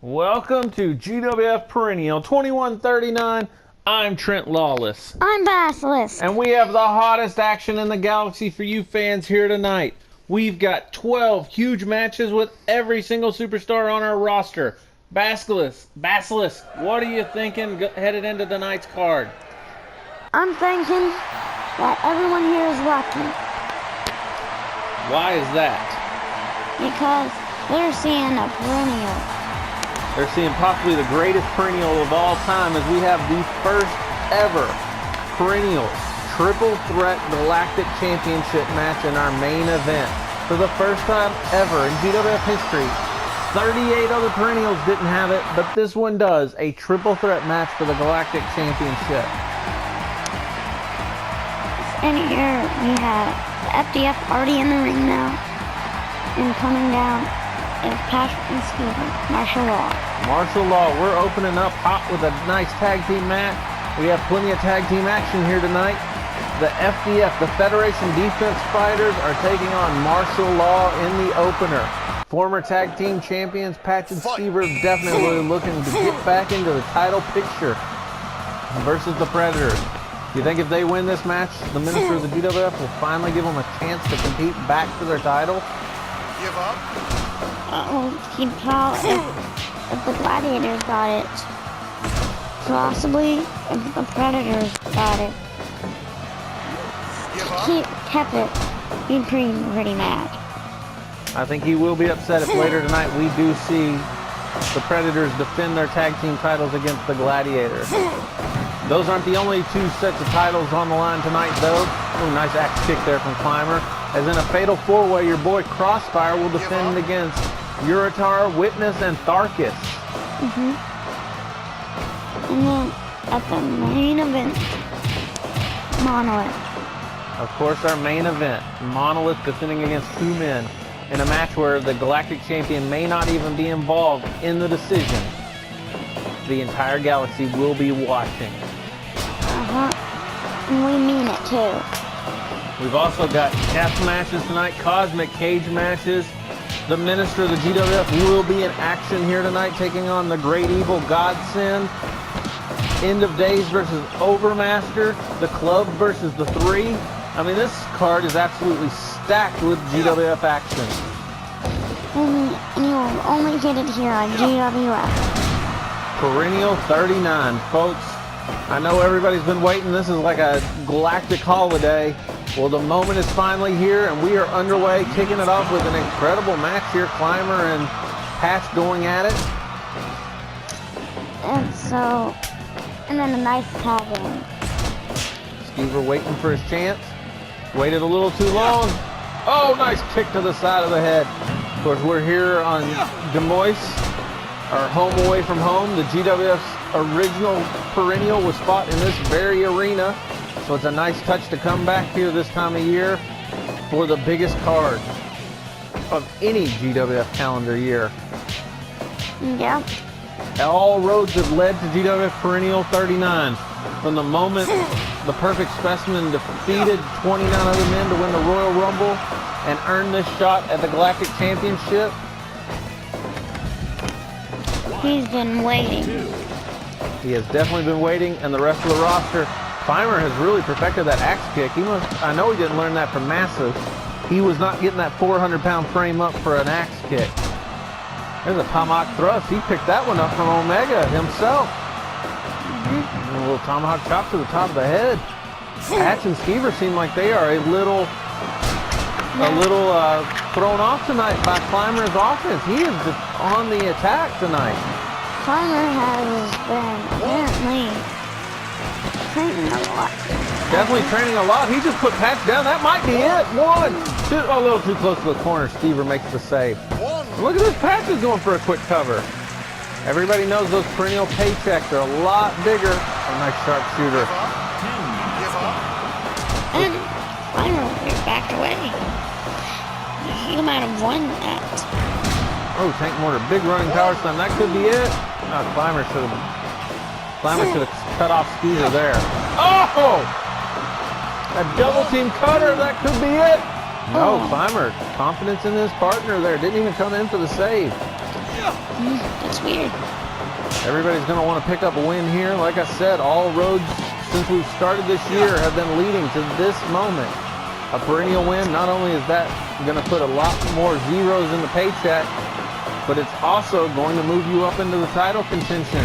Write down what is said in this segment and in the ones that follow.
Welcome to GWF Perennial 2139. I'm Trent Lawless. I'm Basilisk. And we have the hottest action in the galaxy for you fans here tonight. We've got 12 huge matches with every single superstar on our roster. Basilisk, what are you thinking headed into tonight's card? I'm thinking that everyone here is lucky. Why is that? Because they're seeing a perennial. They're seeing possibly the greatest perennial of all time as we have the first ever perennial triple threat galactic championship match in our main event. For the first time ever in GWF history, 38 other perennials didn't have it, but this one does. A triple threat match for the galactic championship. And here we have FDF already in the ring now. And coming down is Patrick and Skeever, Martial Law. Martial Law, we're opening up hot with a nice tag team match. We have plenty of tag team action here tonight. The FDF, the Federation Defense Fighters, are taking on Martial Law in the opener. Former tag team champions Patch and Skeever definitely looking to get back into the title picture versus the Predators. You think if they win this match, the Minister of the GWF will finally give them a chance to compete back for their title? Give up? He'd probably, if the Gladiators got it. Possibly if the Predators got it. Give up? He kept it. He'd be pretty mad. I think he will be upset if later tonight we do see the Predators defend their tag team titles against the Gladiators. Those aren't the only two sets of titles on the line tonight, though. Ooh, nice axe kick there from Climber. As in a fatal four-way, your boy Crossfire will defend against Uritar, Witness, and Tharkus. And then at the main event, Monolith. Of course, our main event, Monolith defending against two men in a match where the Galactic Champion may not even be involved in the decision. The entire galaxy will be watching. And we mean it too. We've also got death matches tonight, cosmic cage matches. The Minister of the GWF will be in action here tonight, taking on the Great Evil Godsend. End of Days versus Overmaster. The Club versus the Three. I mean, this card is absolutely stacked with GWF action. And you will only get it here on GWF. Perennial 39, folks. I know everybody's been waiting. This is like a galactic holiday. Well, the moment is finally here, and we are underway, kicking it off with an incredible match here. Climber and Patch going at it. And then a nice tag in. Skeever waiting for his chance. Waited a little too long. Oh, nice kick to the side of the head. Of course, we're here on Des Moines, our home away from home. The GWF's original perennial was fought in this very arena. So it's a nice touch to come back here this time of year for the biggest card of any GWF calendar year. Yeah. All roads have led to GWF Perennial 39. From the moment the Perfect Specimen defeated 29 other men to win the Royal Rumble and earn this shot at the Galactic Championship. He's been waiting. He has definitely been waiting, and the rest of the roster. Climber has really perfected that axe kick. I know he didn't learn that from Massive. He was not getting that 400-pound frame up for an axe kick. There's a tomahawk thrust. He picked that one up from Omega himself. And a little tomahawk chop to the top of the head. Patch and Skeever seem like they are a little thrown off tonight by Climber's offense. He is just on the attack tonight. Climber has been apparently training a lot. Definitely training a lot. He just put Patch down. That might be it. One, two. Oh, a little too close to the corner. Skeever makes the save. Look at this. Patch is going for a quick cover. Everybody knows those perennial paychecks are a lot bigger. A nice sharpshooter. And Climber backed away. He might have won that. Oh, tank mortar. Big running power slam. That could be it. Oh, Climber should have cut off Skeever there. Oh! A double team cutter. That could be it. No, Climber. Confidence in his partner there. Didn't even come in for the save. That's weird. Everybody's going to want to pick up a win here. Like I said, all roads since we've started this year have been leading to this moment. A perennial win, not only is that going to put a lot more zeros in the paycheck, but it's also going to move you up into the title contention.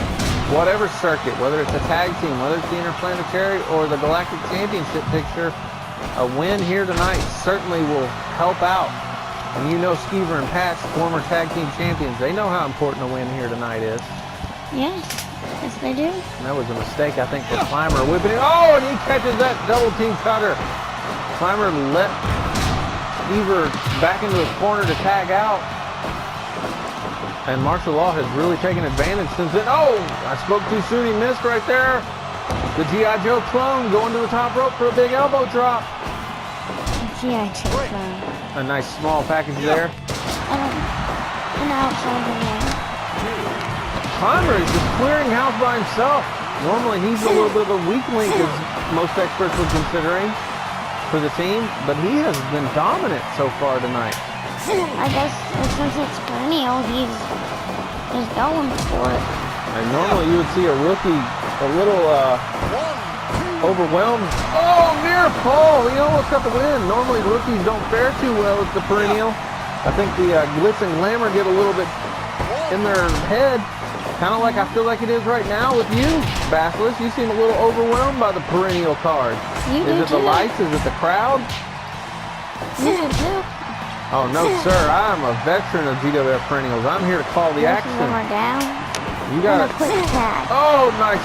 Whatever circuit, whether it's a tag team, whether it's the Interplanetary or the Galactic Championship picture, a win here tonight certainly will help out. And you know Skeever and Patch, former tag team champions, they know how important a win here tonight is. Yes, yes they do. And that was a mistake, I think, for Climber whipping it. Oh, and he catches that double team cutter. Climber let Skeever back into his corner to tag out. And Martial Law has really taken advantage since then. Oh, I spoke too soon. He missed right there. The G.I. Joe clone going to the top rope for a big elbow drop. G.I. Joe clone. A nice small package there. An outside the ring. Climber is just clearing house by himself. Normally he's a little bit of a weak link, as most experts would considering, for the team. But he has been dominant so far tonight. I guess since it's perennial, he's going for it. And normally you would see a rookie a little overwhelmed. Oh, near fall. He almost got the win. Normally rookies don't fare too well with the perennial. I think the glitz and glamour get a little bit in their head. Kind of like I feel like it is right now with you, Basilisk. You seem a little overwhelmed by the perennial card. You is it the lights? Is it the crowd? You do too. Oh, no, sir. I'm a veteran of GWF Perennials. I'm here to call the action. We're down. You got a quick tag. Oh, nice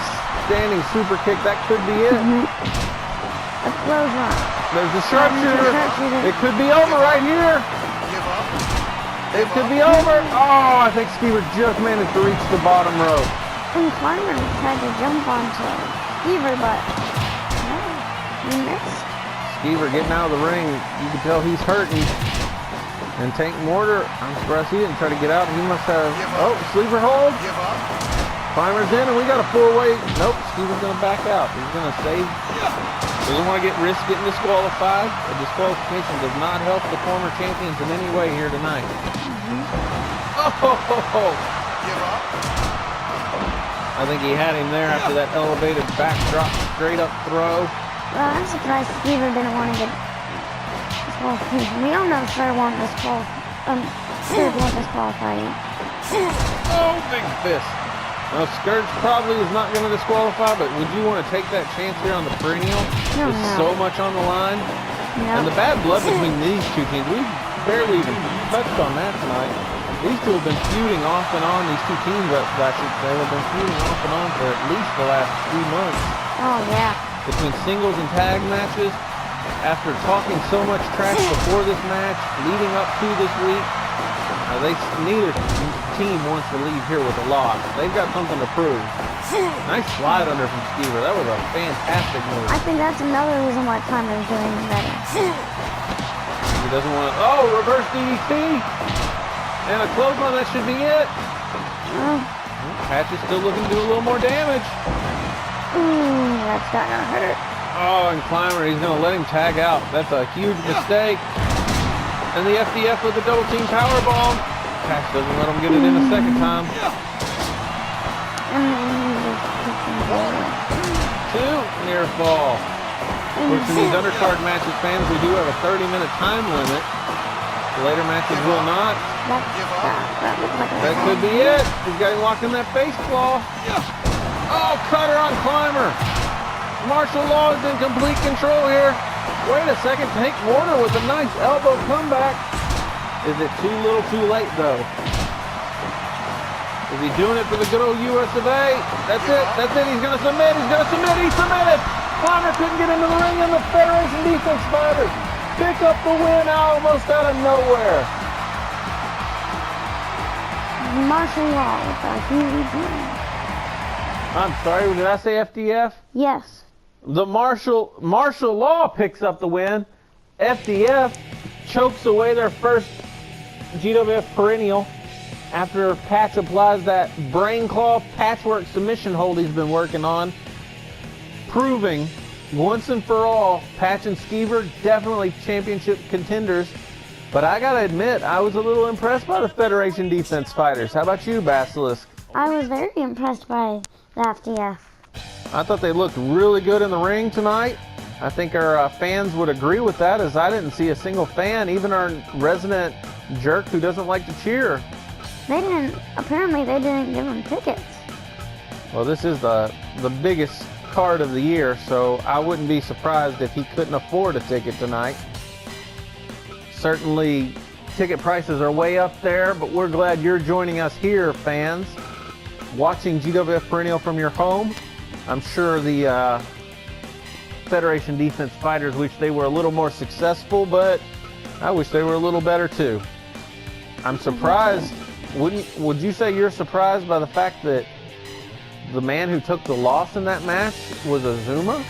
standing super kick. That could be it. A clothesline. There's a sharpshooter. It could be over right here. It could be over. Oh, I think Skeever just managed to reach the bottom rope. And Climber tried to jump onto Skeever, but no, he missed. Skeever getting out of the ring. You can tell he's hurting. And Tank Mortar, I'm surprised he didn't try to get out. He must have, oh, sleeper hold. Climber's in, and we got a four-way. Nope, Skeever's going to back out. He's going to save. Doesn't want to get risk getting disqualified. A disqualification does not help the former champions in any way here tonight. Oh! I think he had him there after that elevated backdrop straight up throw. Well, I'm surprised Skeever didn't want to get disqualification. We don't know if Sir won't disqualify you. Oh, big fist. Now, Scourge probably is not going to disqualify, but would you want to take that chance here on the perennial? No, There's no. so much on the line. No. And the bad blood between these two teams, we barely even touched on that tonight. These two have been feuding off and on, these two teams, I should say, have been feuding off and on for at least the last 3 months. Oh, yeah. Between singles and tag matches, after talking so much trash before this match, leading up to this week, neither team wants to leave here with a loss. They've got something to prove. Nice slide under from Skeever. That was a fantastic move. I think that's another reason why Climber is doing better. He doesn't want to... Oh, reverse DDT! And a clothesline, that should be it. Patch is still looking to do a little more damage. That's gonna hurt. Oh, and Climber, he's going to let him tag out. That's a huge mistake. And the FDF with the double team powerbomb. Patch doesn't let him get it in a second time. Two near fall. Of course, in these undercard matches, fans, we do have a 30-minute time limit. The later matches will not. That could be it. He's got him locked in that face claw. Oh, cutter on Climber. Martial Law is in complete control here. Wait a second, Tank Mortar with a nice elbow comeback. Is it too little too late, though? Is he doing it for the good old US of A? That's it, he's gonna submit, he submitted! Climber couldn't get into the ring, and the Federation Defense Fighters pick up the win almost out of nowhere. Martial Law with a huge win. I'm sorry, did I say FDF? Yes. The Martial Law picks up the win. FDF chokes away their first GWF Perennial after Patch applies that brain claw patchwork submission hold he's been working on, proving once and for all Patch and Skeever definitely championship contenders But I gotta admit, I was a little impressed by the Federation defense fighters. How about you, Basilisk? I was very impressed by the FDF. I thought they looked really good in the ring tonight. I think our fans would agree with that, as I didn't see a single fan, even our resident jerk who doesn't like to cheer. Apparently they didn't give them tickets. Well, this is the biggest card of the year, so I wouldn't be surprised if he couldn't afford a ticket tonight. Certainly, ticket prices are way up there, but we're glad you're joining us here, fans. Watching GWF Perennial from your home. I'm sure the Federation defense fighters wish they were a little more successful, but I wish they were a little better too. I'm surprised. Would you say you're surprised by the fact that the man who took the loss in that match was Azuma?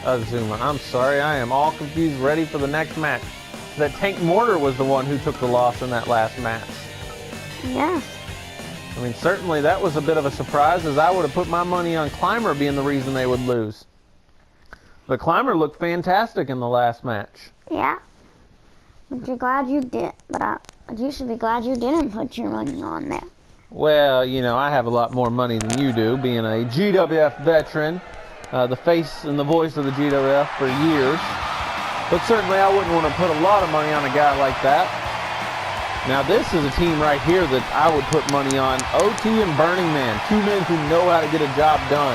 Azuma. I'm sorry, I am all confused, ready for the next match. That Tank Mortar was the one who took the loss in that last match. Yes. I mean, certainly that was a bit of a surprise, as I would have put my money on Climber being the reason they would lose. But Climber looked fantastic in the last match. Yeah. But you're glad you did. But you should be glad you didn't put your money on there. Well, you know, I have a lot more money than you do, being a GWF veteran, the face and the voice of the GWF for years. But certainly I wouldn't want to put a lot of money on a guy like that. Now this is a team right here that I would put money on. OT and Burning Man, two men who know how to get a job done.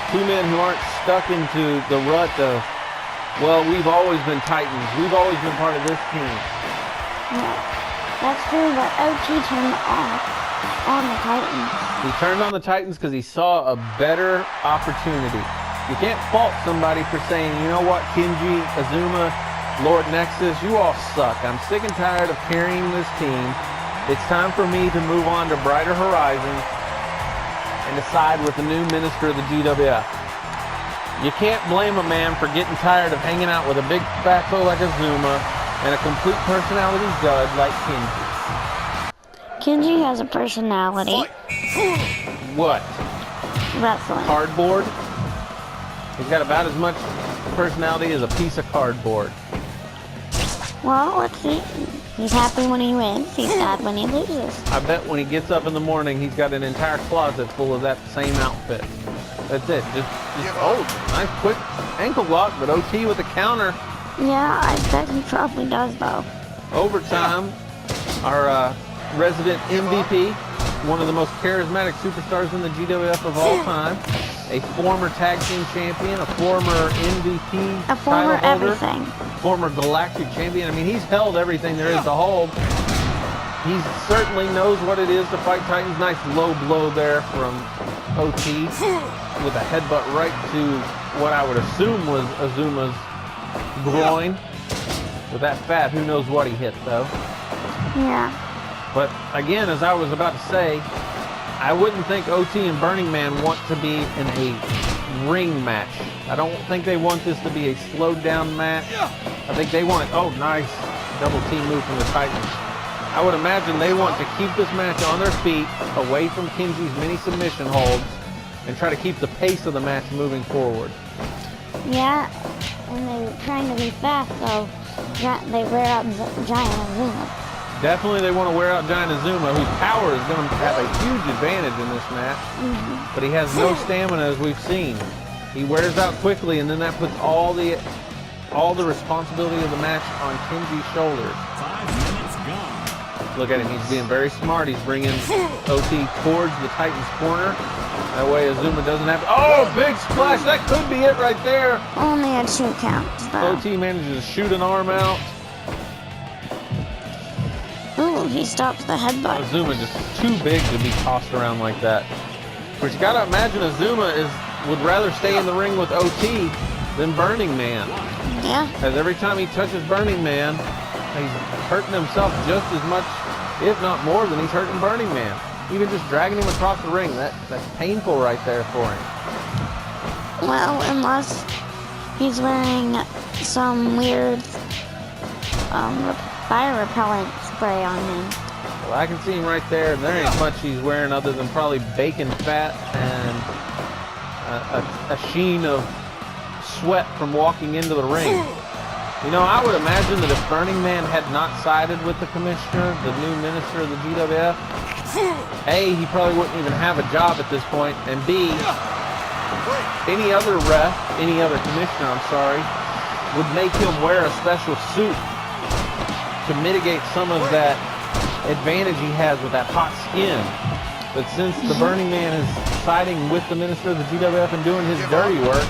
Two men who aren't stuck into the rut of, well, we've always been Titans. We've always been part of this team. Yeah, that's true, but OT turned on the Titans. He turned on the Titans because he saw a better opportunity. You can't fault somebody for saying, you know what, Kenji, Azuma, Lord Nexus, you all suck. I'm sick and tired of carrying this team. It's time for me to move on to brighter horizons and decide with the new minister of the GWF. You can't blame a man for getting tired of hanging out with a big fat foe like Azuma and a complete personality dud like Kenji. Kenji has a personality. What? Wrestling. Cardboard? He's got about as much personality as a piece of cardboard. Well, let's see. He's happy when he wins. He's sad when he loses. I bet when he gets up in the morning, he's got an entire closet full of that same outfit. That's it. Just oh, nice quick ankle lock, but OT with a counter. Yeah, I bet he probably does, though. Overtime, our resident MVP, one of the most charismatic superstars in the GWF of all time, a former tag team champion, a former MVP, a former title holder, everything, former galactic champion. I mean, he's held everything there is to hold. He certainly knows what it is to fight Titans. Nice low blow there from OT with a headbutt right to what I would assume was Azuma's groin. With that fat, who knows what he hit, though. Yeah. But again, as I was about to say, I wouldn't think OT and Burning Man want to be in a ring match. I don't think they want this to be a slowed down match. I think they want, oh, nice double team move from the Titans. I would imagine they want to keep this match on their feet, away from Kenji's many submission holds, and try to keep the pace of the match moving forward. Yeah, and they're trying to be fast, so they wear out Giant Azuma. Definitely they want to wear out Giant Azuma, whose power is going to have a huge advantage in this match. But he has no stamina, as we've seen. He wears out quickly, and then that puts all the responsibility of the match on Kenji's shoulders. 5 minutes gone. Look at him, he's being very smart. He's bringing OT towards the Titans' corner. That way Azuma doesn't have to... Oh, big splash! That could be it right there. Only a 2 count, though. OT manages to shoot an arm out. Ooh, he stops the headbutt. Azuma just too big to be tossed around like that. But you gotta imagine Azuma would rather stay in the ring with OT than Burning Man. Yeah. As every time he touches Burning Man, he's hurting himself just as much, if not more, than he's hurting Burning Man. Even just dragging him across the ring, that's painful right there for him. Well, unless he's wearing some weird fire repellent spray on him. Well, I can see him right there. There ain't much he's wearing other than probably bacon fat and a sheen of sweat from walking into the ring. You know, I would imagine that if Burning Man had not sided with the commissioner, the new minister of the GWF, A, he probably wouldn't even have a job at this point, and B, any other ref, any other commissioner, I'm sorry, would make him wear a special suit to mitigate some of that advantage he has with that hot skin. But since the Burning Man is siding with the minister of the GWF and doing his dirty work,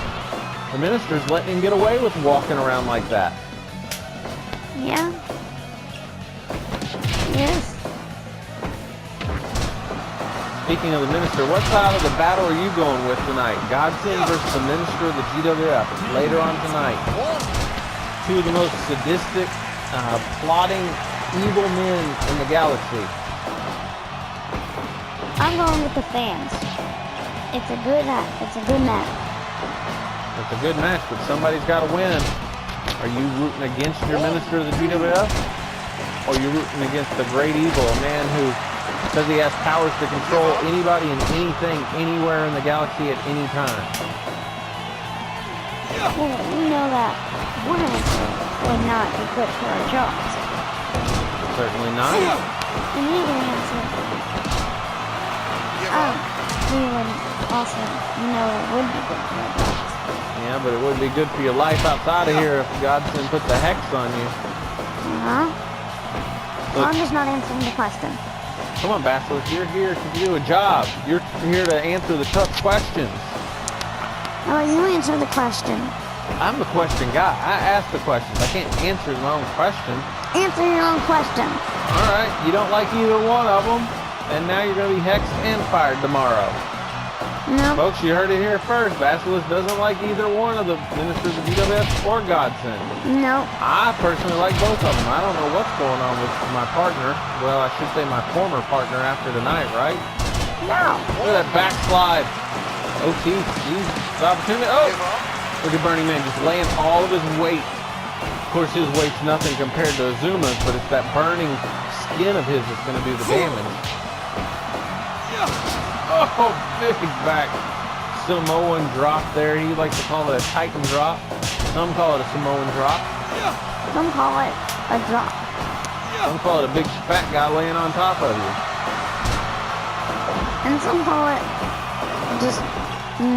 the minister's letting him get away with walking around like that. Yeah. Yes. Speaking of the minister, what side of the battle are you going with tonight? Godson versus the minister of the GWF. Later on tonight. Two of the most sadistic, plotting, evil men in the galaxy. I'm going with the fans. It's a good match. It's a good match. It's a good match, but somebody's got to win. Are you rooting against your minister of the GWF? Or are you rooting against the great evil, a man who says he has powers to control anybody and anything, anywhere in the galaxy at any time? Well, we know that one answer would not be good for our jobs. Certainly not. And either answer, we would also know it would be good for our jobs. Yeah, but it wouldn't be good for your life outside of here if Godson put the hex on you. Well, I'm just not answering the question. Come on, Basilisk, you're here to do a job. You're here to answer the tough questions. Oh, you answer the question. I'm the question guy. I ask the questions. I can't answer my own question. Answer your own question. All right, you don't like either one of them, and now you're going to be hexed and fired tomorrow. No. Folks, you heard it here first. Basilisk doesn't like either one of the ministers of GWF or Godson. No. I personally like both of them. I don't know what's going on with my partner. Well, I should say my former partner after tonight, right? No. Look at that backslide. OT, he's the opportunity. Oh! Look at Burning Man just laying all of his weight. Of course, his weight's nothing compared to Azuma's, but it's that burning skin of his that's going to do the damage. Oh, big back Samoan drop there. He likes to call it a Titan drop. Some call it a Samoan drop. Some call it a drop. Some call it a big fat guy laying on top of you. And some call it just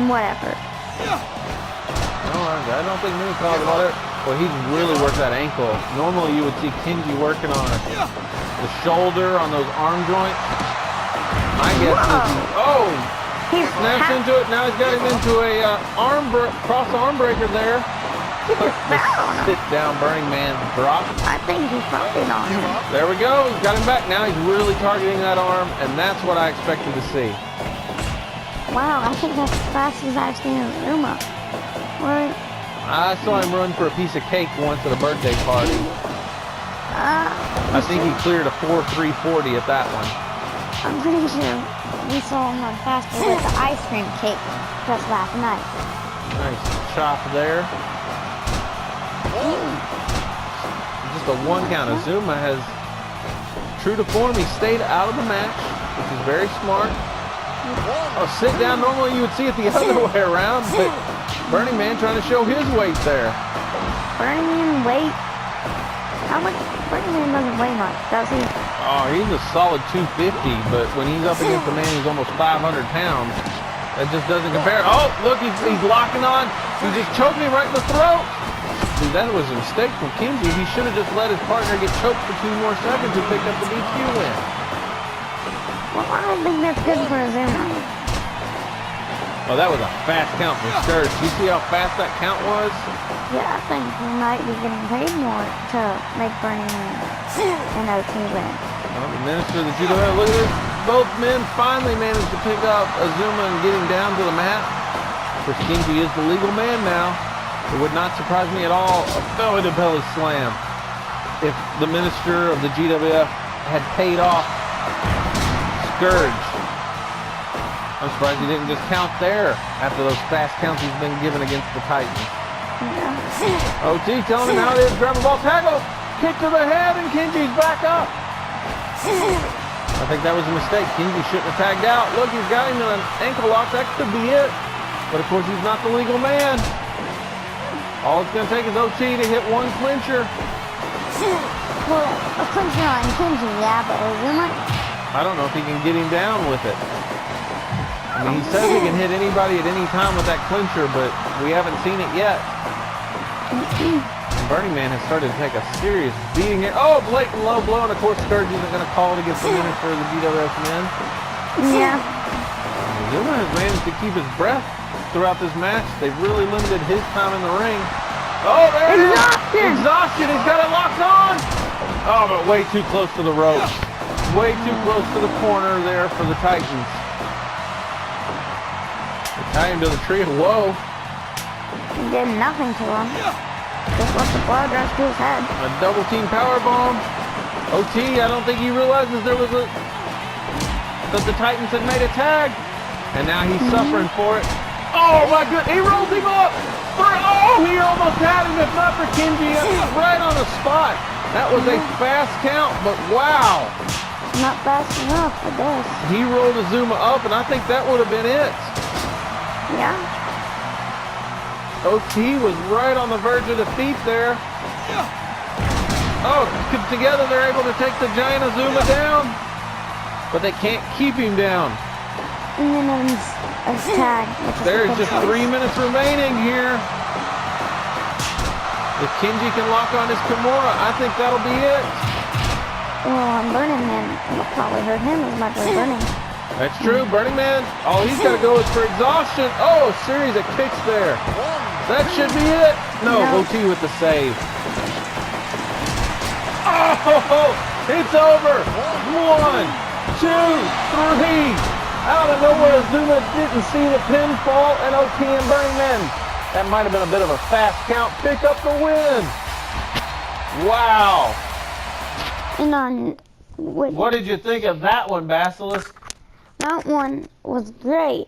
whatever. No, I don't think many call it whatever. Well, he really worked that ankle. Normally you would see Kenji working on the shoulder, on those arm joints. My guess is he snaps into it. Now he's got him into a cross arm breaker there. Sit down, Burning Man drop. I think he farted on him. There we go. He's got him back. Now he's really targeting that arm, and that's what I expected to see. Wow, I think that's as fast as I've seen Azuma. What? I saw him run for a piece of cake once at a birthday party. I think he cleared a 4.340 at that one. I'm pretty sure we saw him run faster with the ice cream cake just last night. Nice chop there. Just a one count. Azuma has, true to form, he stayed out of the match, which is very smart. Oh, sit down. Normally you would see it the other way around, but Burning Man trying to show his weight there. Burning Man weight? How much? Burning Man doesn't weigh much, does he? Oh, he's a solid 250, but when he's up against a man who's almost 500 pounds, that just doesn't compare. Oh, look, he's locking on. He just choked me right in the throat. Dude, that was a mistake from Kenji. He should have just let his partner get choked for 2 more seconds and picked up the DQ win. Well, I don't think that's good for Azuma. Well, that was a fast count from Scourge. You see how fast that count was? Yeah, I think he might be getting paid more to make Burning Man an OT win. Well, the minister of the GWF, look at this. Both men finally managed to pick up Azuma and get him down to the mat. Of course, Kenji is the legal man now. It would not surprise me at all, a belly-to-belly slam, if the minister of the GWF had paid off Scourge. I'm surprised he didn't just count there after those fast counts he's been given against the Titans. Yeah. OT telling him how it is. Grab a ball, tackle, kick to the head, and Kenji's back up. I think that was a mistake. Kenji shouldn't have tagged out. Look, he's got him in an ankle lock. That could be it. But of course, he's not the legal man. All it's going to take is OT to hit one clincher. Well, a clincher on Kenji, yeah, but Azuma? I don't know if he can get him down with it. I mean, he says he can hit anybody at any time with that clincher, but we haven't seen it yet. And Burning Man has started to take a serious beating here. Oh, blatant low blow, and of course Sturge isn't going to call to get some minutes for the GWF men. Yeah. Azuma has managed to keep his breath throughout this match. They've really limited his time in the ring. Oh, there it is! Exhaustion! He's got it locked on! Oh, but way too close to the rope. Way too close to the corner there for the Titans. They tie him to the tree. Whoa. He did nothing to him. Just let the blood rush to his head. A double team power bomb. OT, I don't think he realizes that the Titans had made a tag. And now he's suffering for it. Oh my goodness, he rolled him up. Oh, he almost had him if not for Kenji. Right on the spot. That was a fast count, but wow. Not fast enough for this. He rolled Azuma up, and I think that would have been it. Yeah. OT was right on the verge of defeat there. Oh, together they're able to take the giant Azuma down, but they can't keep him down. And then a tag. There's just 3 minutes remaining here. If Kenji can lock on his Kimura, I think that'll be it. Well, and Burning Man will probably hurt him as much as Burning. That's true. Burning Man, all he's got to go is for exhaustion. Oh, a series of kicks there. That should be it. No, OT with the save. Oh, it's over. 1, 2, 3. Out of nowhere, Azuma didn't see the pinfall, and OT and Burning Man. That might have been a bit of a fast count. Pick up the win. Wow. And on what did you think of that one, Basilisk? That one was great.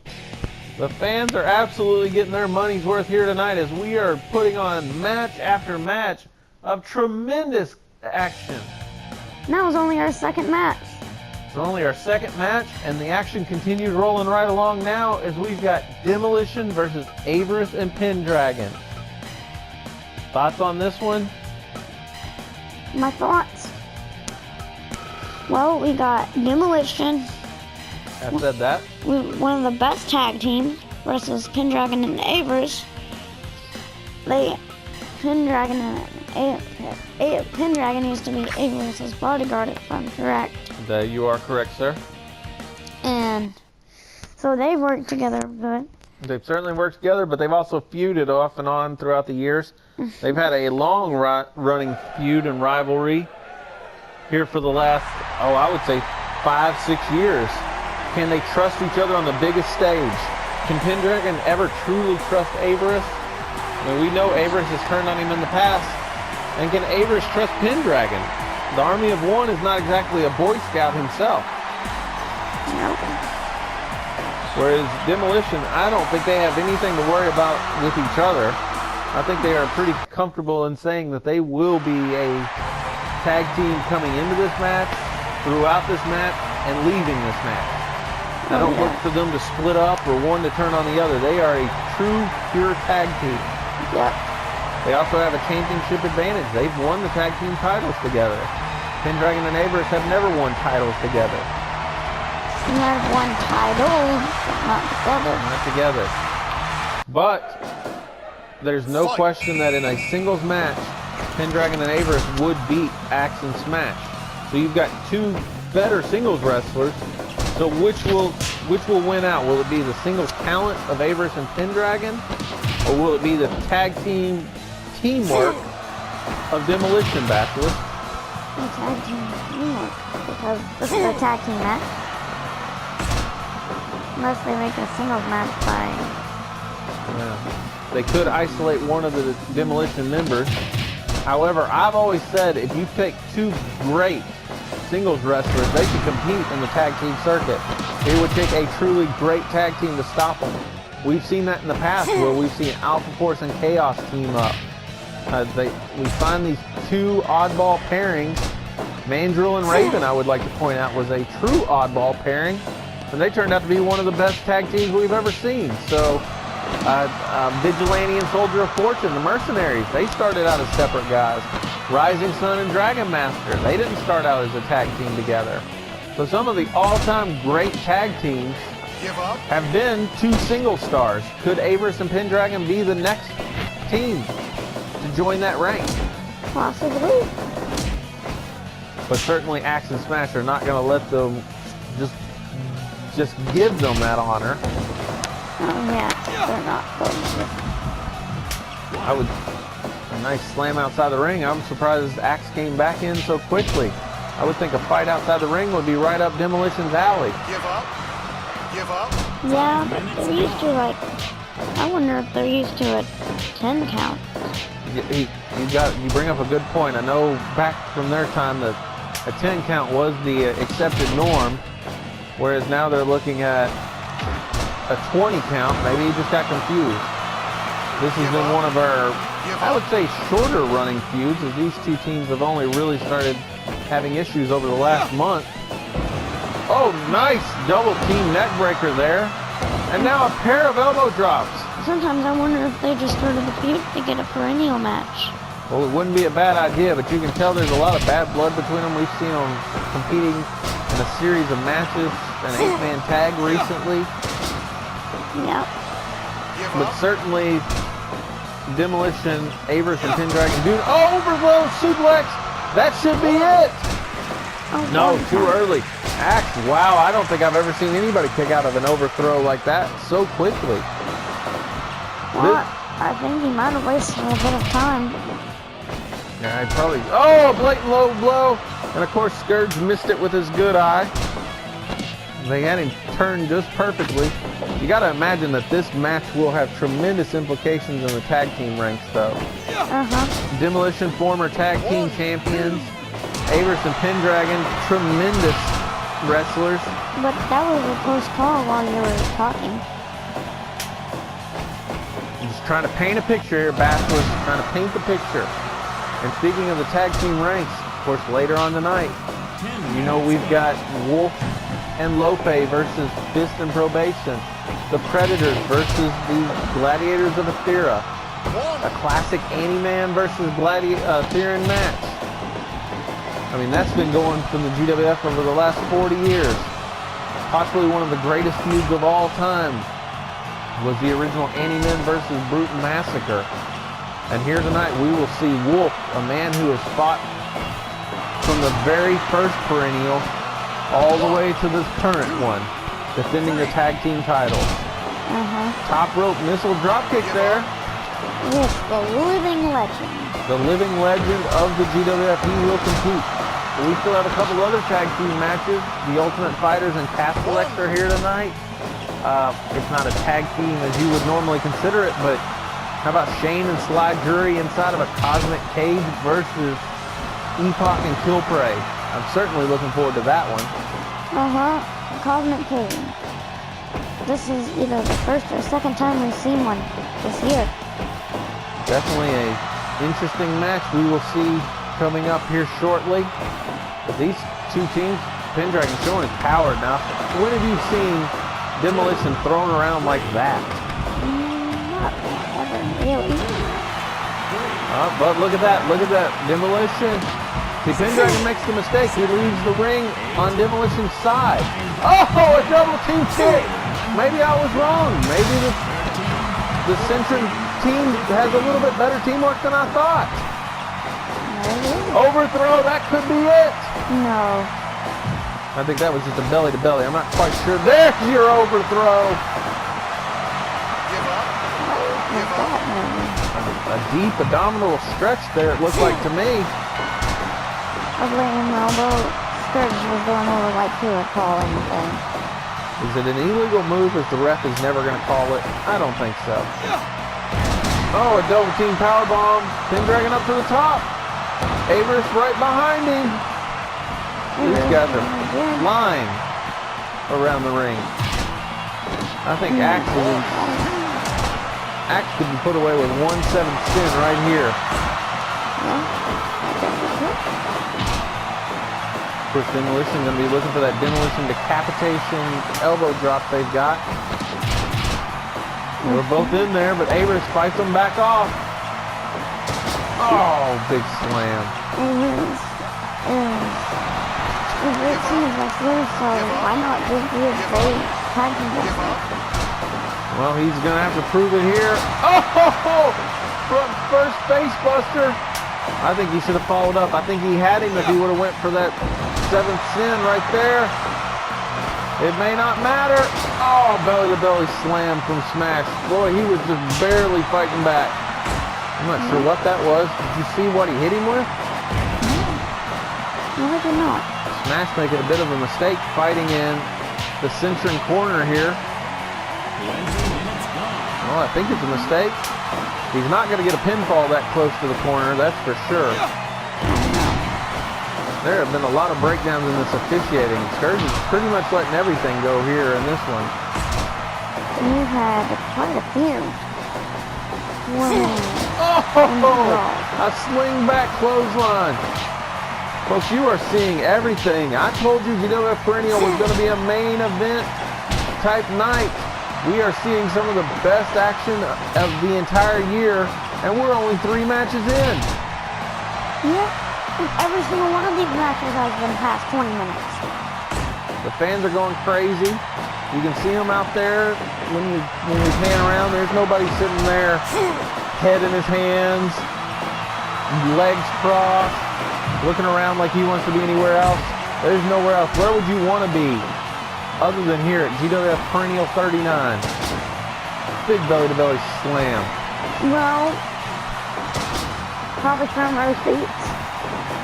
The fans are absolutely getting their money's worth here tonight as we are putting on match after match of tremendous action. And that was only our second match. It's only our second match, and the action continues rolling right along now as we've got Demolition versus Avarice and Pendragon. Thoughts on this one? My thoughts? Well, we got Demolition. I said that. One of the best tag teams versus Pendragon and Avarice. Pendragon used to be Avarice's bodyguard, if I'm correct. You are correct, sir. And so they've worked together good. They've certainly worked together, but they've also feuded off and on throughout the years. They've had a long running feud and rivalry here for the last, I would say 5-6 years. Can they trust each other on the biggest stage? Can Pendragon ever truly trust Avarice? I mean, we know Avarice has turned on him in the past. And can Avarice trust Pendragon? The Army of One is not exactly a Boy Scout himself. Nope. Whereas Demolition, I don't think they have anything to worry about with each other. I think they are pretty comfortable in saying that they will be a tag team coming into this match, throughout this match, and leaving this match. I don't look for them to split up or one to turn on the other. They are a true, pure tag team. Yep. They also have a championship advantage. They've won the tag team titles together. Pendragon and Avarice have never won titles together. Not one title, but not together. Not together. But there's no question that in a singles match, Pendragon and Avarice would beat Axe and Smash. So you've got two better singles wrestlers. So which will win out? Will it be the singles talent of Avarice and Pendragon, or will it be the tag team teamwork of Demolition, Basilisk? The tag team teamwork, because this is a tag team match. Unless they make a singles match by... Yeah. They could isolate one of the Demolition members. However, I've always said if you take two great singles wrestlers, they could compete in the tag team circuit. It would take a truly great tag team to stop them. We've seen that in the past where we've seen Alpha Force and Chaos team up. We find these two oddball pairings. Mandrill and Raven, I would like to point out, was a true oddball pairing. And they turned out to be one of the best tag teams we've ever seen. So Vigilante and Soldier of Fortune, the Mercenaries, they started out as separate guys. Rising Sun and Dragon Master, they didn't start out as a tag team together. So some of the all-time great tag teams have been two single stars. Could Averus and Pendragon be the next team to join that rank? Possibly. But certainly Axe and Smash are not going to let them just give them that honor. Oh yeah, they're not going A nice slam outside the ring. I'm surprised Axe came back in so quickly. I would think a fight outside the ring would be right up Demolition's alley. Give up. Yeah, but they're used to I wonder if they're used to a 10 count. You bring up a good point. I know back from their time that a 10 count was the accepted norm, whereas now they're looking at a 20 count. Maybe he just got confused. This has been one of our, I would say, shorter running feuds, as these two teams have only really started having issues over the last month. Oh, nice double team neck breaker there. And now a pair of elbow drops. Sometimes I wonder if they just started the feud to get a perennial match. Well, it wouldn't be a bad idea, but you can tell there's a lot of bad blood between them. We've seen them competing in a series of matches, an 8-man tag recently. Yep. But certainly, Demolition, Averus, and Pendragon do. Oh, overload suplex! That should be it! Oh, No, too early. Axe, wow, I don't think I've ever seen anybody kick out of an overthrow like that so quickly. Well, I think he might have wasted a bit of time. Yeah, he probably. Oh, a blatant low blow. And of course, Scourge missed it with his good eye. They had him turned just perfectly. You got to imagine that this match will have tremendous implications in the tag team ranks, though. Demolition, former tag team champions. Averus and Pendragon, tremendous wrestlers. But that was a close call while you were talking. Just trying to paint a picture here, Basilisk, trying to paint the picture. And speaking of the tag team ranks, of course, later on tonight, you know we've got Wolf and Lope versus Fist and Probation. The Predators versus the Gladiators of Athera. A classic Anti-Man versus Atheran match. I mean, that's been going from the GWF over the last 40 years. Possibly one of the greatest feuds of all time was the original Anti-Men versus Bruton Massacre. And here tonight we will see Wolf, a man who has fought from the very first Perennial all the way to this current one, defending the tag team titles. Top rope missile dropkick there. Yes, the living legend. The living legend of the GWF, he will compete. But we still have a couple other tag team matches. The Ultimate Fighters and Castellex are here tonight. It's not a tag team as you would normally consider it, but how about Shane and Sly Jury inside of a Cosmic Cage versus Epoch and Killprey? I'm certainly looking forward to that one. Cosmic Cage. This is either the first or second time we've seen one this year. Definitely a interesting match we will see coming up here shortly. But these two teams, Pendragon showing his power now. When have you seen Demolition thrown around like that? Not ever really. But look at that, Demolition. See, Pendragon makes the mistake. He leaves the ring on Demolition's side. Oh, a double team kick. Maybe I was wrong. Maybe the Centrum team has a little bit better teamwork than I thought. Overthrow, that could be it. No. I think that was just a belly to belly. I'm not quite sure. There's your overthrow. A deep abdominal stretch there, it looked like to me. A blatant elbow. Scourge was going over like he would call anything. Is it an illegal move if the ref is never going to call it? I don't think so. Oh, a double team powerbomb. Pendragon up to the top. Averus right behind him. These guys are flying around the ring. I think Axe could be put away with 1/7 spin right here. Of course, Demolition going to be looking for that Demolition decapitation elbow drop they've got. They're both in there, but Avers fights them back off. Oh, big slam. It seems like this, so why not just be a great tag team wrestler? Well, he's going to have to prove it here. Oh, from first face buster. I think he should have followed up. I think he had him if he would have went for that 7th sin right there. It may not matter. Oh, belly-to-belly slam from Smash. Boy, he was just barely fighting back. I'm not sure what that was. Did you see what he hit him with? No, I did not. Smash making a bit of a mistake fighting in the centering corner here. Well, I think it's a mistake. He's not going to get a pinfall that close to the corner, that's for sure. There have been a lot of breakdowns in this officiating. Scourgeon's pretty much letting everything go here in this one. You had quite a few. Oh, a sling back clothesline. Folks, you are seeing everything. I told you GWF Perennial was going to be a main event type night. We are seeing some of the best action of the entire year, and we're only 3 matches in. Yeah. Every single one of these matches has been past 20 minutes. The fans are going crazy. You can see them out there when we pan around. There's nobody sitting there, head in his hands, legs crossed, looking around like he wants to be anywhere else. There's nowhere else. Where would you want to be other than here at GWF Perennial 39? Big belly-to-belly slam. Well, probably front row seats.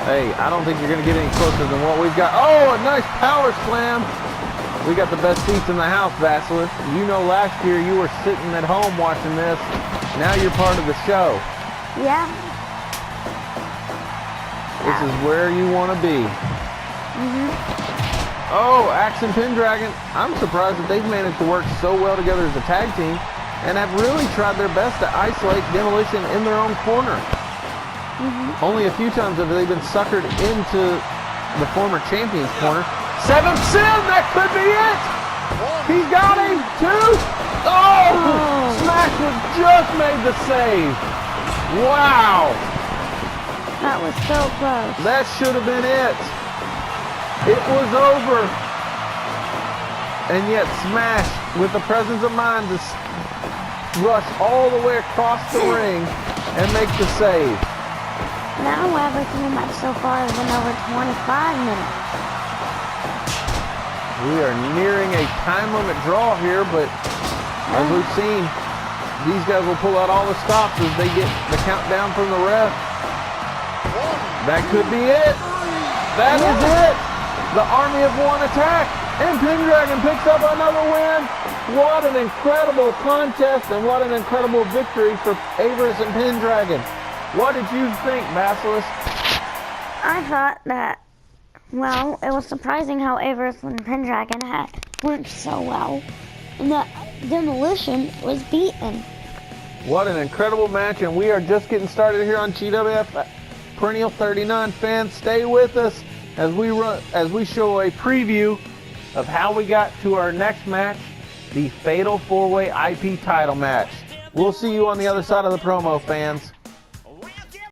Hey, I don't think you're going to get any closer than what we've got. Oh, a nice power slam. We got the best seats in the house, Basilisk. You know last year you were sitting at home watching this. Now you're part of the show. Yeah. This is where you want to be. Oh, Axe and Pendragon. I'm surprised that they've managed to work so well together as a tag team and have really tried their best to isolate Demolition in their own corner. Only a few times have they been suckered into the former champion's corner. 7th sin, that could be it! He got him, 2! Oh! Smash was just made the save. Wow! That was so close. That should have been it. It was over. And yet Smash, with the presence of mind to rush all the way across the ring and make the save. Now every single match so far has been over 25 minutes. We are nearing a time limit draw here, but as we've seen, these guys will pull out all the stops as they get the countdown from the ref. That could be it. That is it. The Army of One attack, and Pendragon picks up another win. What an incredible contest, and what an incredible victory for Avers and Pendragon. What did you think, Basilisk? I thought that, well, it was surprising how Avers and Pendragon had worked so well, and that Demolition was beaten. What an incredible match, and we are just getting started here on GWF Perennial 39. Fans, stay with us as we show a preview of how we got to our next match, the Fatal 4-Way IP title match. We'll see you on the other side of the promo, fans.